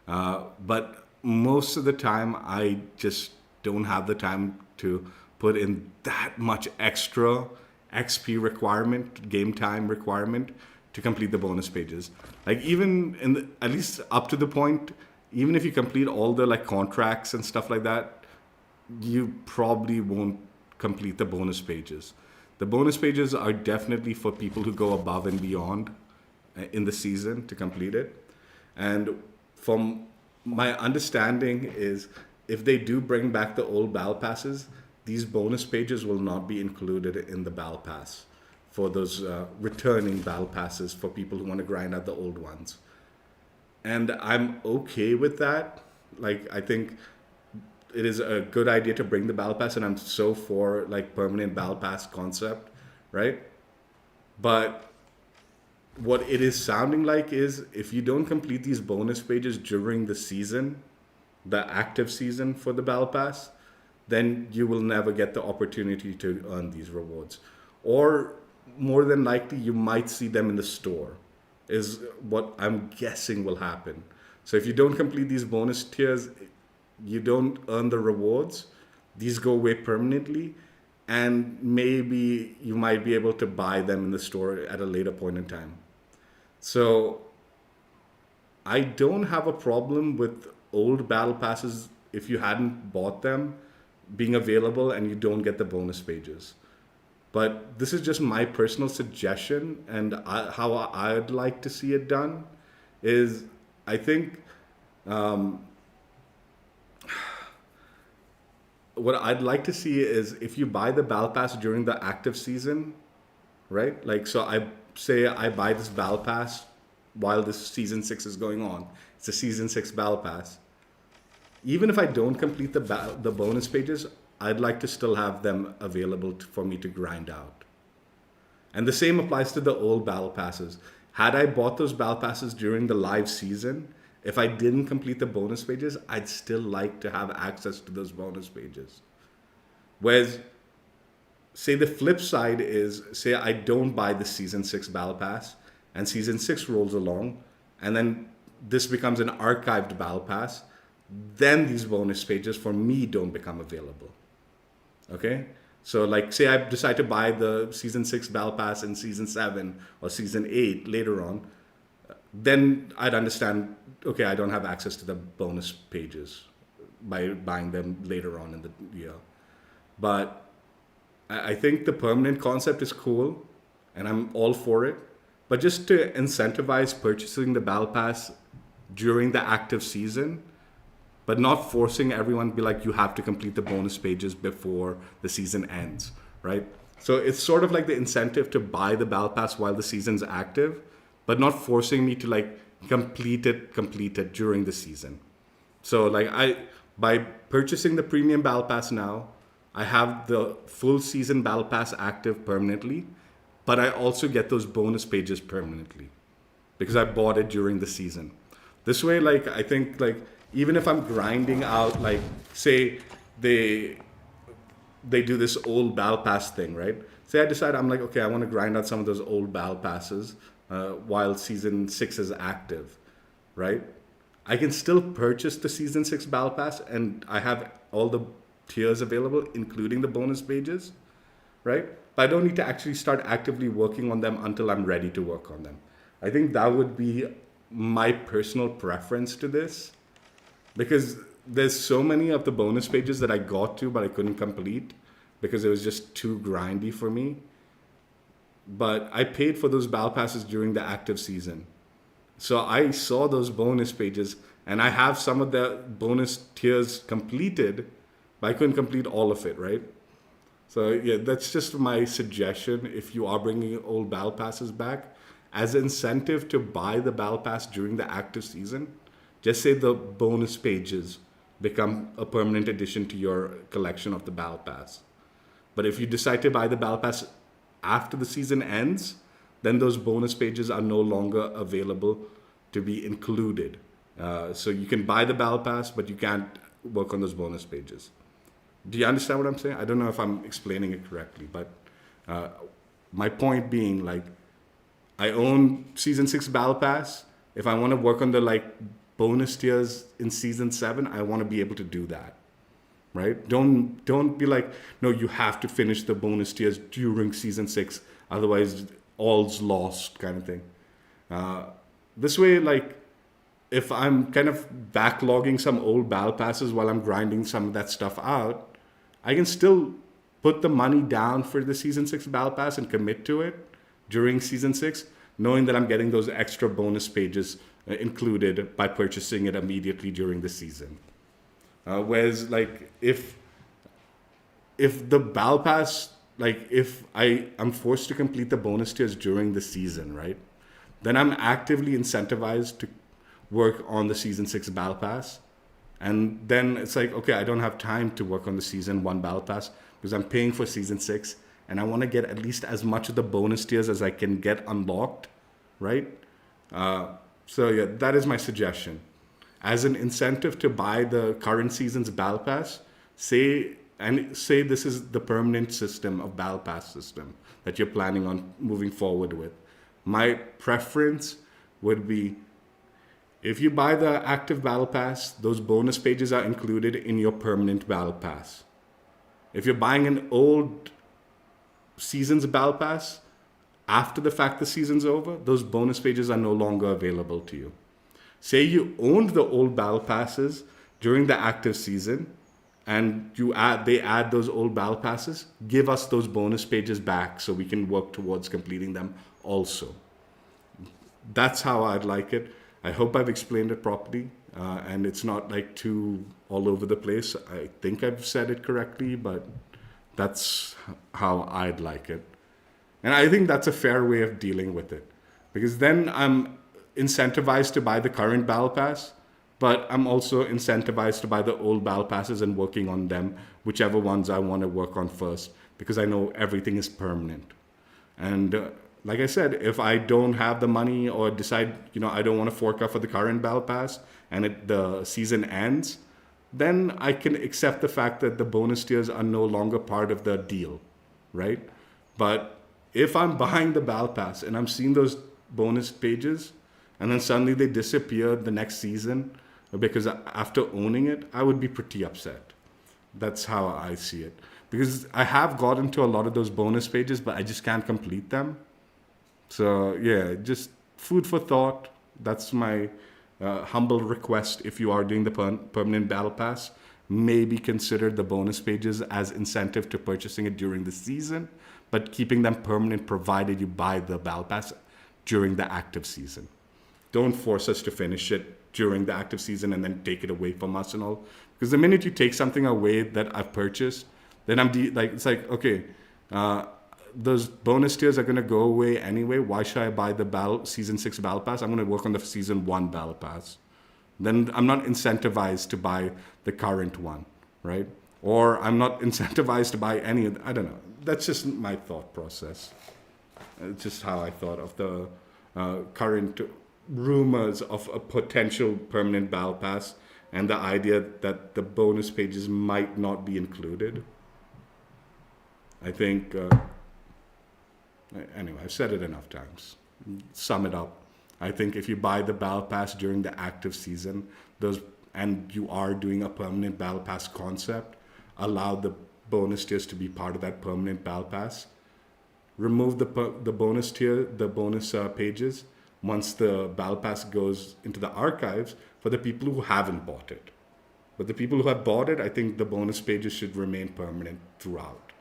but most of the time I just don't have the time to put in that much extra XP requirement, game time requirement to complete the bonus pages. Like even at least up to the point, even if you complete all the like contracts and stuff like that, you probably won't complete the bonus pages. The bonus pages are definitely for people who go above and beyond in the season to complete it. And from my understanding is if they do bring back the old battle passes, these bonus pages will not be included in the battle pass for those returning battle passes for people who want to grind out the old ones. and I'm okay with that. Like, I think it is a good idea to bring the battle pass, and I'm so for like permanent battle pass concept, right? But what it is sounding like is if you don't complete these bonus pages during the season, the active season for the battle pass, then you will never get the opportunity to earn these rewards. Or more than likely, you might see them in the store, is what I'm guessing will happen. So if you don't complete these bonus tiers, you don't earn the rewards, these go away permanently, and maybe you might be able to buy them in the store at a later point in time. So I don't have a problem with old battle passes if you hadn't bought them being available and you don't get the bonus pages. But this is just my personal suggestion, and how I'd like to see it done is I think what I'd like to see is if you buy the battle pass during the active season, right? Like, so I say I buy this battle pass while this season 6 is going on. It's a season 6 battle pass. Even if I don't complete the bonus pages, I'd like to still have them available for me to grind out. And the same applies to the old battle passes. Had I bought those battle passes during the live season, if I didn't complete the bonus pages, I'd still like to have access to those bonus pages. Whereas, say the flip side is, say I don't buy the season 6 battle pass and season 6 rolls along, and then this becomes an archived battle pass, then these bonus pages for me don't become available. Okay? So like, say I decide to buy the season 6 battle pass in season 7 or season 8 later on, then I'd understand, okay, I don't have access to the bonus pages by buying them later on in the year. But I think the permanent concept is cool, and I'm all for it. But just to incentivize purchasing the battle pass during the active season, but not forcing everyone to be like, you have to complete the bonus pages before the season ends, right? So it's sort of like the incentive to buy the battle pass while the season's active, but not forcing me to like complete it during the season. So like by purchasing the premium battle pass now, I have the full season battle pass active permanently, but I also get those bonus pages permanently because I bought it during the season. This way, like, I think like even if I'm grinding out, like, say they do this old battle pass thing, right? Say I decide I'm like, okay, I want to grind out some of those old battle passes while season 6 is active, right? I can still purchase the season 6 battle pass, and I have all the tiers available, including the bonus pages, right? But I don't need to actually start actively working on them until I'm ready to work on them. I think that would be my personal preference to this, because there's so many of the bonus pages that I got to but I couldn't complete because it was just too grindy for me. But I paid for those battle passes during the active season, so I saw those bonus pages, and I have some of the bonus tiers completed, but I couldn't complete all of it, right? So yeah, that's just my suggestion. If you are bringing old battle passes back as an incentive to buy the battle pass during the active season, just say the bonus pages become a permanent addition to your collection of the battle pass. But if you decide to buy the battle pass after the season ends, then those bonus pages are no longer available to be included. So you can buy the battle pass, but you can't work on those bonus pages. Do you understand what I'm saying? I don't know if I'm explaining it correctly, but my point being, like, I own season 6 battle pass. If I want to work on the like bonus tiers in season 7, I want to be able to do that, right? Don't be like, no, you have to finish the bonus tiers during season 6, otherwise all's lost, kind of thing. This way, like, if I'm kind of backlogging some old battle passes while I'm grinding some of that stuff out, I can still put the money down for the season 6 battle pass and commit to it during season 6, knowing that I'm getting those extra bonus pages included by purchasing it immediately during the season. Whereas, like, if the battle pass, like, if I'm forced to complete the bonus tiers during the season, right, then I'm actively incentivized to work on the season 6 battle pass. And then it's like, okay, I don't have time to work on the season 1 battle pass because I'm paying for season 6 and I want to get at least as much of the bonus tiers as I can get unlocked, right? So yeah, that is my suggestion. As an incentive to buy the current season's battle pass, say this is the permanent system of battle pass system that you're planning on moving forward with. My preference would be, if you buy the active battle pass, those bonus pages are included in your permanent battle pass. If you're buying an old season's battle pass, after the fact the season's over, those bonus pages are no longer available to you. Say you owned the old battle passes during the active season, and they add those old battle passes, give us those bonus pages back so we can work towards completing them also. That's how I'd like it. I hope I've explained it properly, and it's not like too all over the place. I think I've said it correctly, but that's how I'd like it. And I think that's a fair way of dealing with it, because then I'm incentivized to buy the current battle pass, but I'm also incentivized to buy the old battle passes and working on them, whichever ones I want to work on first, because I know everything is permanent. And like I said, if I don't have the money or decide, I don't want to fork out for the current battle pass and the season ends, then I can accept the fact that the bonus tiers are no longer part of the deal, right? But if I'm buying the battle pass and I'm seeing those bonus pages and then suddenly they disappear the next season because after owning it, I would be pretty upset. That's how I see it. Because I have gotten to a lot of those bonus pages, but I just can't complete them. So yeah, just food for thought. That's my humble request. If you are doing the permanent battle pass, maybe consider the bonus pages as incentive to purchasing it during the season, but keeping them permanent provided you buy the battle pass during the active season. Don't force us to finish it during the active season and then take it away from us and all. Because the minute you take something away that I've purchased, then it's like, okay, those bonus tiers are going to go away anyway. Why should I buy the season 6 battle pass? I'm going to work on the season 1 battle pass. Then I'm not incentivized to buy the current one, right? Or I'm not incentivized to buy any of I don't know. That's just my thought process. It's just how I thought of the current rumors of a potential permanent battle pass and the idea that the bonus pages might not be included. I think, anyway, I've said it enough times. Sum it up. I think if you buy the battle pass during the active season, and you are doing a permanent battle pass concept, allow the bonus tiers to be part of that permanent battle pass. Remove the bonus tier, the bonus pages once the battle pass goes into the archives for the people who haven't bought it. But the people who have bought it, I think the bonus pages should remain permanent throughout.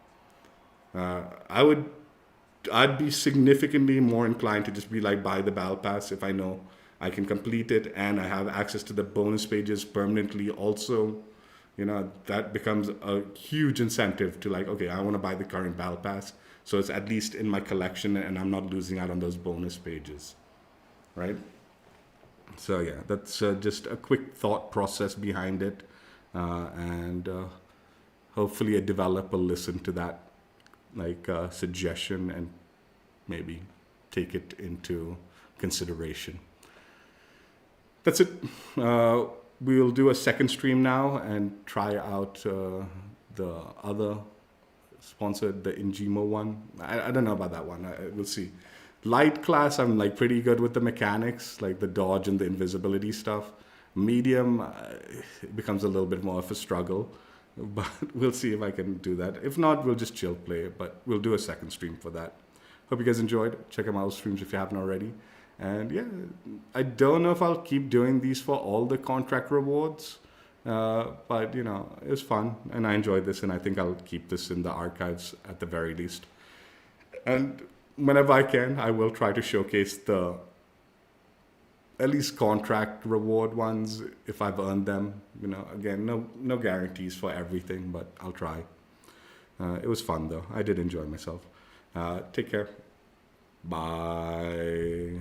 I'd be significantly more inclined to just be like, buy the battle pass if I know I can complete it and I have access to the bonus pages permanently also. That becomes a huge incentive to like, okay, I want to buy the current battle pass, so it's at least in my collection and I'm not losing out on those bonus pages, right? So yeah, that's just a quick thought process behind it, and hopefully a developer will listen to that suggestion and maybe take it into consideration. That's it. We'll do a second stream now and try out the other sponsored, the Ingemo one. I don't know about that one. We'll see. Light class, I'm pretty good with the mechanics, like the dodge and the invisibility stuff. Medium, it becomes a little bit more of a struggle, but we'll see if I can do that. If not, we'll just chill play, but we'll do a second stream for that. Hope you guys enjoyed. Check out my other streams if you haven't already. And yeah, I don't know if I'll keep doing these for all the contract rewards, but it was fun and I enjoyed this, and I think I'll keep this in the archives at the very least. And whenever I can, I will try to showcase the at least contract reward ones if I've earned them. Again, no guarantees for everything, but I'll try. It was fun though. I did enjoy myself. Take care. Bye.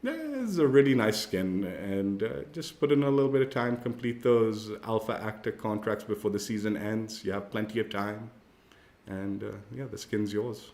Yeah, it's a really nice skin, and just put in a little bit of time, complete those Alpha Acta contracts before the season ends. You have plenty of time, and yeah, the skin's yours.